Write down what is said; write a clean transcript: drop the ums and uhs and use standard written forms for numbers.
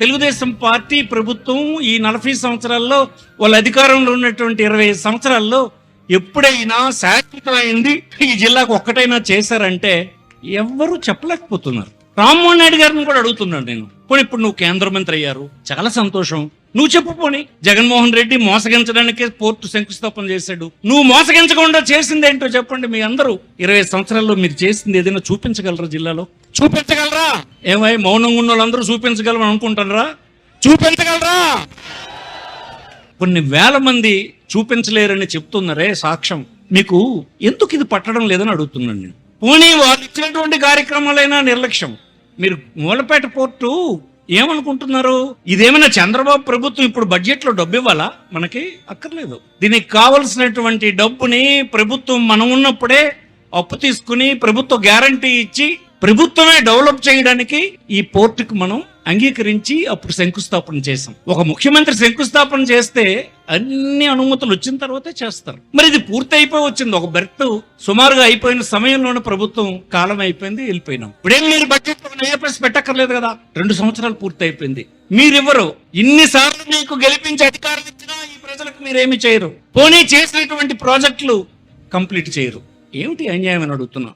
Telugu Desam party ప్రభుత్వం ఈ 40 సంవత్సరాల్లో వాళ్ళ అధికారంలో ఉన్నటువంటి 25 సంవత్సరాల్లో ఎప్పుడైనా శాశ్వతమైంది ఈ జిల్లాకు ఒక్కటైనా చేశారంటే ఎవ్వరూ చెప్పలేకపోతున్నారు. రామ్మోహన్ నాయుడు గారిని కూడా అడుగుతున్నాను నేను. పోనీ ఇప్పుడు నువ్వు కేంద్ర మంత్రి అయ్యారు, చాలా సంతోషం. నువ్వు చెప్పు పోనీ. జగన్మోహన్ రెడ్డి మోసగించడానికే పోర్టు శంకుస్థాపన చేశాడు. నువ్వు మోసగించకుండా చేసింది ఏంటో చెప్పండి. మీ అందరూ 20 సంవత్సరాల్లో మీరు చేసింది ఏదైనా చూపించగలరా? జిల్లాలో చూపించగలరా? ఏమై మౌనంగా ఉన్న వాళ్ళందరూ చూపించగలమని అనుకుంటారా? చూపించగలరా? కొన్ని వేల మంది చూపించలేరని చెప్తున్నారే సాక్ష్యం. మీకు ఎందుకు ఇది పట్టడం లేదని అడుగుతున్నాను నేను. పోనీ వాళ్ళు ఇచ్చినటువంటి కార్యక్రమాలైనా నిర్లక్ష్యం. మీరు మూలపేట పోర్టు ఏమనుకుంటున్నారు? ఇదేమైనా చంద్రబాబు ప్రభుత్వం ఇప్పుడు బడ్జెట్ లో డబ్బు ఇవ్వాలా? మనకి అక్కర్లేదు. దీనికి కావలసినటువంటి డబ్బుని ప్రభుత్వం మనం ఉన్నప్పుడే అప్పు తీసుకుని ప్రభుత్వ గ్యారంటీ ఇచ్చి ప్రభుత్వమే డెవలప్ చేయడానికి ఈ పోర్టుకు మనం అంగీకరించి అప్పుడు శంకుస్థాపన చేసాం. ఒక ముఖ్యమంత్రి శంకుస్థాపన చేస్తే అన్ని అనుమతులు వచ్చిన తర్వాతే చేస్తారు. మరి ఇది పూర్తి అయిపోయి వచ్చింది. ఒక బెర్త్ సుమారుగా అయిపోయిన సమయంలోనే ప్రభుత్వం కాలం అయిపోయింది, వెళ్ళిపోయినాం. ఇప్పుడేం మీరు బడ్జెట్ ఏపీఎస్ పెట్టక్కర్లేదు కదా. 2 సంవత్సరాలు పూర్తి అయిపోయింది. మీరెవరు? ఇన్నిసార్లు మీకు గెలిపించి అధికారం ఇచ్చినా ఈ ప్రజలకు మీరేమి చేయరు. పోనీ చేసినటువంటి ప్రాజెక్టులు కంప్లీట్ చేయరు. ఏమిటి అన్యాయం అని అడుగుతున్నాం.